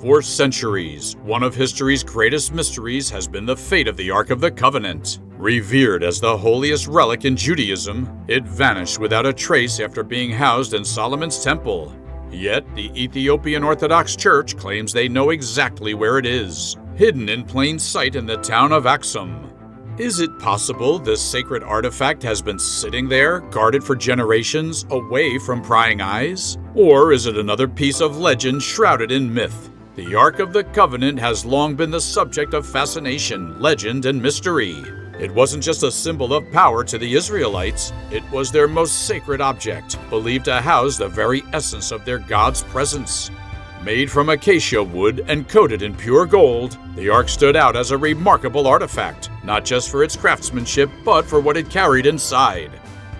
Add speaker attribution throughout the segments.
Speaker 1: For centuries, one of history's greatest mysteries has been the fate of the Ark of the Covenant. Revered as the holiest relic in Judaism, it vanished without a trace after being housed in Solomon's temple. Yet, the Ethiopian Orthodox Church claims they know exactly where it is, hidden in plain sight in the town of Axum. Is it possible this sacred artifact has been sitting there, guarded for generations, away from prying eyes? Or is it another piece of legend shrouded in myth? The Ark of the Covenant has long been the subject of fascination, legend, and mystery. It wasn't just a symbol of power to the Israelites, it was their most sacred object, believed to house the very essence of their God's presence. Made from acacia wood and coated in pure gold, the Ark stood out as a remarkable artifact, not just for its craftsmanship, but for what it carried inside.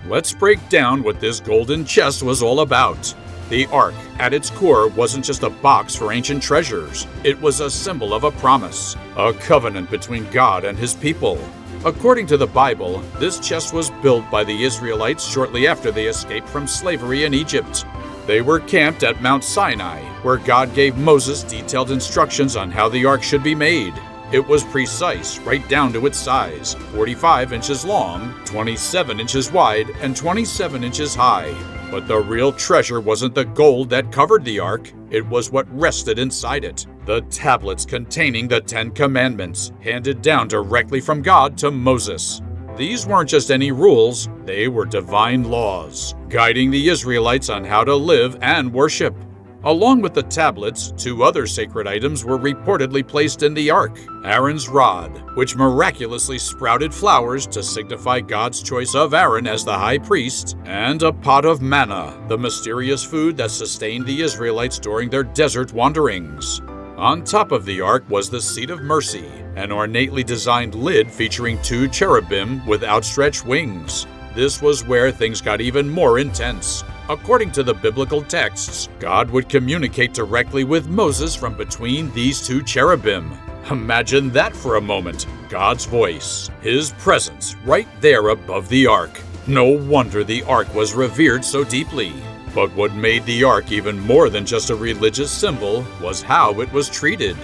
Speaker 1: Let's break down what this golden chest was all about. The Ark, at its core, wasn't just a box for ancient treasures. It was a symbol of a promise, a covenant between God and His people. According to the Bible, this chest was built by the Israelites shortly after they escaped from slavery in Egypt. They were camped at Mount Sinai, where God gave Moses detailed instructions on how the Ark should be made. It was precise, right down to its size, 45 inches long, 27 inches wide, and 27 inches high. But the real treasure wasn't the gold that covered the Ark, it was what rested inside it. The tablets containing the 10 Commandments, handed down directly from God to Moses. These weren't just any rules, they were divine laws, guiding the Israelites on how to live and worship. Along with the tablets, 2 other sacred items were reportedly placed in the Ark. Aaron's rod, which miraculously sprouted flowers to signify God's choice of Aaron as the high priest, and a pot of manna, the mysterious food that sustained the Israelites during their desert wanderings. On top of the Ark was the Seat of Mercy, an ornately designed lid featuring 2 cherubim with outstretched wings. This was where things got even more intense. According to the biblical texts, God would communicate directly with Moses from between these 2 cherubim. Imagine that for a moment. God's voice, His presence, right there above the Ark. No wonder the Ark was revered so deeply. But what made the Ark even more than just a religious symbol was how it was treated.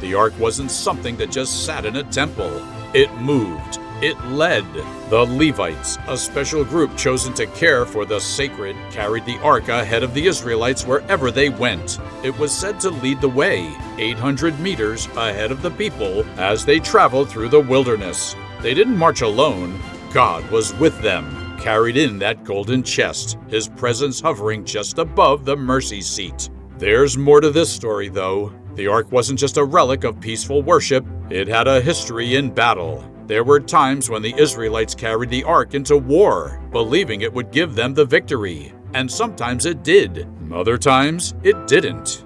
Speaker 1: The Ark wasn't something that just sat in a temple. It moved. It led. The Levites, a special group chosen to care for the sacred, carried the Ark ahead of the Israelites wherever they went. It was said to lead the way, 800 meters ahead of the people as they traveled through the wilderness. They didn't march alone. God was with them, carried in that golden chest, His presence hovering just above the mercy seat. There's more to this story, though. The Ark wasn't just a relic of peaceful worship, it had a history in battle. There were times when the Israelites carried the Ark into war, believing it would give them the victory. And sometimes it did. Other times, it didn't.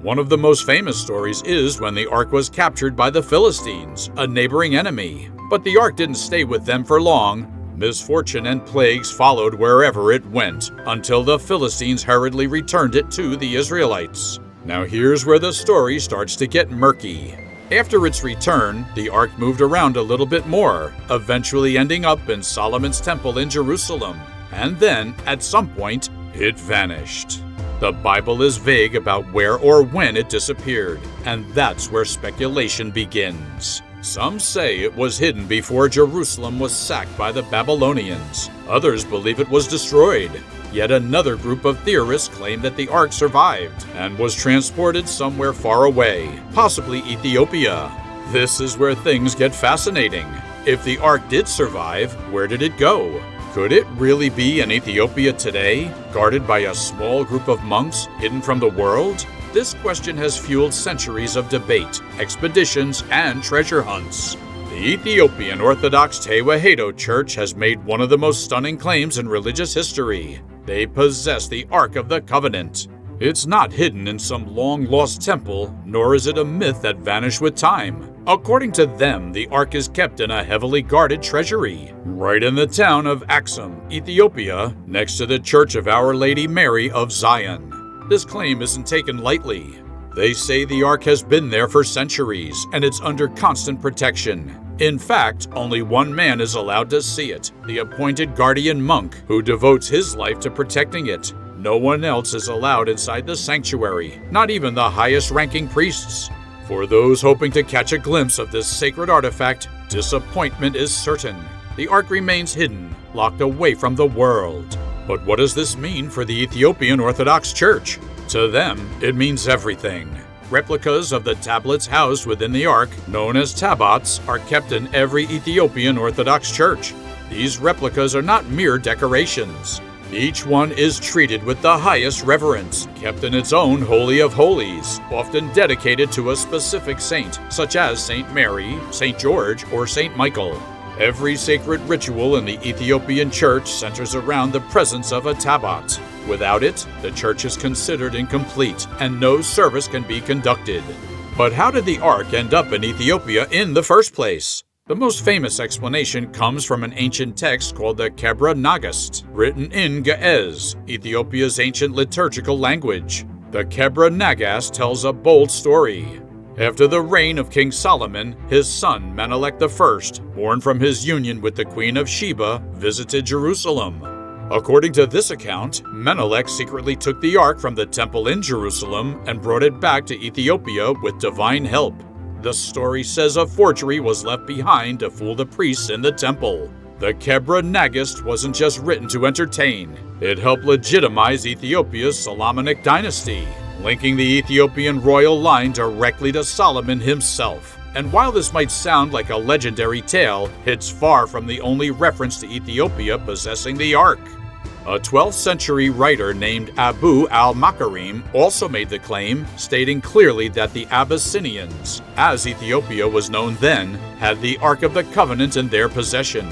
Speaker 1: One of the most famous stories is when the Ark was captured by the Philistines, a neighboring enemy. But the Ark didn't stay with them for long. Misfortune and plagues followed wherever it went, until the Philistines hurriedly returned it to the Israelites. Now here's where the story starts to get murky. After its return, the Ark moved around a little bit more, eventually ending up in Solomon's temple in Jerusalem. And then, at some point, it vanished. The Bible is vague about where or when it disappeared, and that's where speculation begins. Some say it was hidden before Jerusalem was sacked by the Babylonians. Others believe it was destroyed. Yet another group of theorists claim that the Ark survived and was transported somewhere far away, possibly Ethiopia. This is where things get fascinating. If the Ark did survive, where did it go? Could it really be in Ethiopia today, guarded by a small group of monks hidden from the world? This question has fueled centuries of debate, expeditions, and treasure hunts. The Ethiopian Orthodox Church has made one of the most stunning claims in religious history. They possess the Ark of the Covenant. It's not hidden in some long-lost temple, nor is it a myth that vanished with time. According to them, the Ark is kept in a heavily guarded treasury, right in the town of Axum, Ethiopia, next to the Church of Our Lady Mary of Zion. This claim isn't taken lightly. They say the Ark has been there for centuries, and it's under constant protection. In fact, only one man is allowed to see it, the appointed guardian monk, who devotes his life to protecting it. No one else is allowed inside the sanctuary, not even the highest-ranking priests. For those hoping to catch a glimpse of this sacred artifact, disappointment is certain. The Ark remains hidden, locked away from the world. But what does this mean for the Ethiopian Orthodox Church? To them, it means everything. Replicas of the tablets housed within the Ark, known as tabots, are kept in every Ethiopian Orthodox Church. These replicas are not mere decorations. Each one is treated with the highest reverence, kept in its own Holy of Holies, often dedicated to a specific saint, such as Saint Mary, Saint George, or Saint Michael. Every sacred ritual in the Ethiopian Church centers around the presence of a tabot. Without it, the church is considered incomplete, and no service can be conducted. But how did the Ark end up in Ethiopia in the first place? The most famous explanation comes from an ancient text called the Kebra Nagast, written in Ge'ez, Ethiopia's ancient liturgical language. The Kebra Nagast tells a bold story. After the reign of King Solomon, his son Menelik I, born from his union with the Queen of Sheba, visited Jerusalem. According to this account, Menelik secretly took the Ark from the temple in Jerusalem and brought it back to Ethiopia with divine help. The story says a forgery was left behind to fool the priests in the temple. The Kebra Nagast wasn't just written to entertain. It helped legitimize Ethiopia's Solomonic dynasty, linking the Ethiopian royal line directly to Solomon himself. And while this might sound like a legendary tale, it's far from the only reference to Ethiopia possessing the Ark. A 12th century writer named Abu al-Makarim also made the claim, stating clearly that the Abyssinians, as Ethiopia was known then, had the Ark of the Covenant in their possession.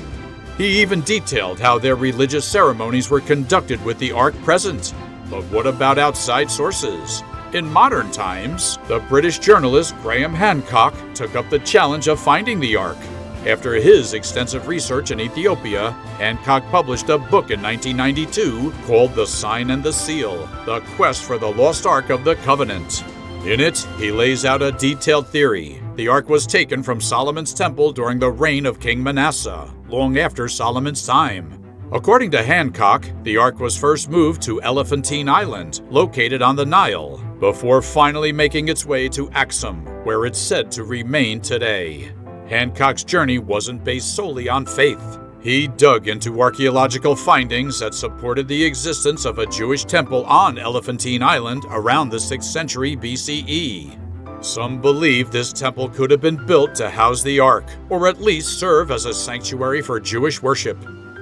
Speaker 1: He even detailed how their religious ceremonies were conducted with the Ark present. But what about outside sources? In modern times, the British journalist Graham Hancock took up the challenge of finding the Ark. After his extensive research in Ethiopia, Hancock published a book in 1992 called The Sign and the Seal, The Quest for the Lost Ark of the Covenant. In it, he lays out a detailed theory. The Ark was taken from Solomon's temple during the reign of King Manasseh, long after Solomon's time. According to Hancock, the Ark was first moved to Elephantine Island, located on the Nile, before finally making its way to Axum, where it's said to remain today. Hancock's journey wasn't based solely on faith. He dug into archaeological findings that supported the existence of a Jewish temple on Elephantine Island around the 6th century BCE. Some believe this temple could have been built to house the Ark, or at least serve as a sanctuary for Jewish worship.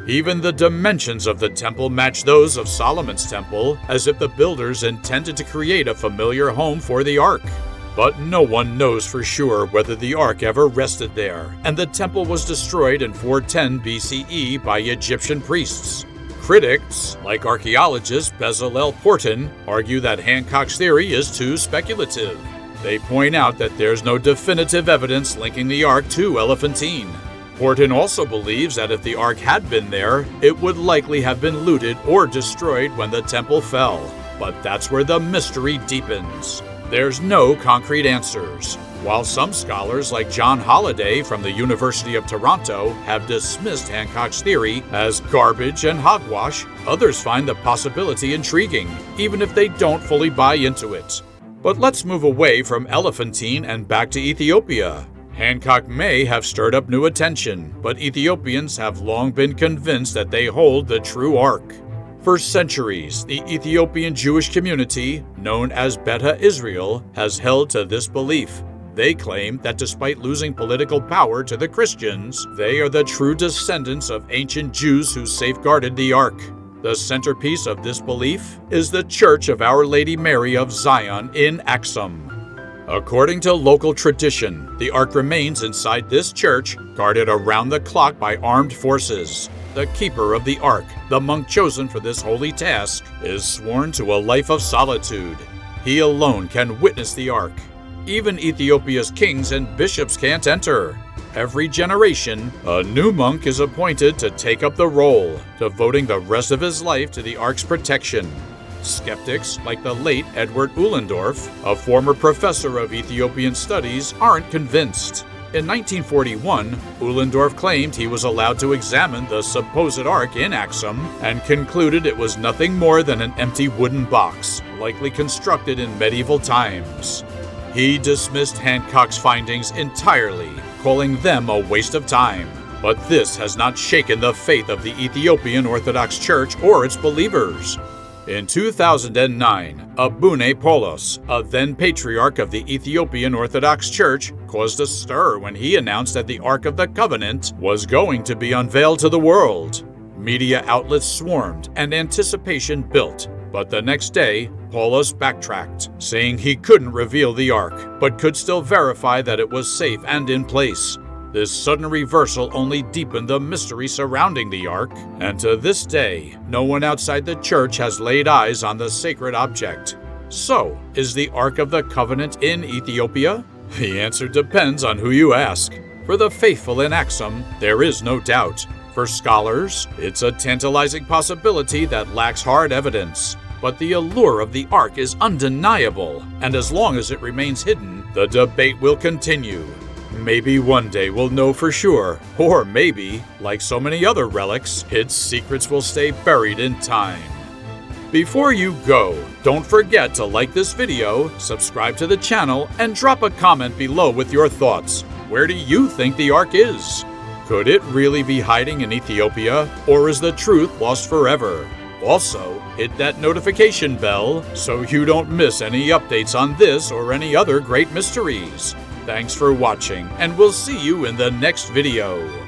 Speaker 1: Even the dimensions of the temple match those of Solomon's temple, as if the builders intended to create a familiar home for the Ark. But no one knows for sure whether the Ark ever rested there, and the temple was destroyed in 410 BCE by Egyptian priests. Critics, like archaeologist Bezalel Porton, argue that Hancock's theory is too speculative. They point out that there's no definitive evidence linking the Ark to Elephantine. Porton also believes that if the Ark had been there, it would likely have been looted or destroyed when the temple fell. But that's where the mystery deepens. There's no concrete answers. While some scholars like John Holliday from the University of Toronto have dismissed Hancock's theory as garbage and hogwash, others find the possibility intriguing, even if they don't fully buy into it. But let's move away from Elephantine and back to Ethiopia. Hancock may have stirred up new attention, but Ethiopians have long been convinced that they hold the true Ark. For centuries, the Ethiopian Jewish community, known as Beta Israel, has held to this belief. They claim that despite losing political power to the Christians, they are the true descendants of ancient Jews who safeguarded the Ark. The centerpiece of this belief is the Church of Our Lady Mary of Zion in Axum. According to local tradition, the Ark remains inside this church, guarded around the clock by armed forces. The keeper of the Ark, the monk chosen for this holy task, is sworn to a life of solitude. He alone can witness the Ark. Even Ethiopia's kings and bishops can't enter. Every generation, a new monk is appointed to take up the role, devoting the rest of his life to the Ark's protection. Skeptics, like the late Edward Uhlendorf, a former professor of Ethiopian studies, aren't convinced. In 1941, Uhlendorf claimed he was allowed to examine the supposed Ark in Axum and concluded it was nothing more than an empty wooden box, likely constructed in medieval times. He dismissed Hancock's findings entirely, calling them a waste of time. But this has not shaken the faith of the Ethiopian Orthodox Church or its believers. In 2009, Abune Paulos, a then patriarch of the Ethiopian Orthodox Church, caused a stir when he announced that the Ark of the Covenant was going to be unveiled to the world. Media outlets swarmed and anticipation built, but the next day, Paulos backtracked, saying he couldn't reveal the Ark, but could still verify that it was safe and in place. This sudden reversal only deepened the mystery surrounding the Ark, and to this day, no one outside the church has laid eyes on the sacred object. So, is the Ark of the Covenant in Ethiopia? The answer depends on who you ask. For the faithful in Axum, there is no doubt. For scholars, it's a tantalizing possibility that lacks hard evidence. But the allure of the Ark is undeniable, and as long as it remains hidden, the debate will continue. Maybe one day we'll know for sure, or maybe, like so many other relics, its secrets will stay buried in time. Before you go, don't forget to like this video, subscribe to the channel, and drop a comment below with your thoughts. Where do you think the Ark is? Could it really be hiding in Ethiopia, or is the truth lost forever? Also, hit that notification bell so you don't miss any updates on this or any other great mysteries. Thanks for watching, and we'll see you in the next video.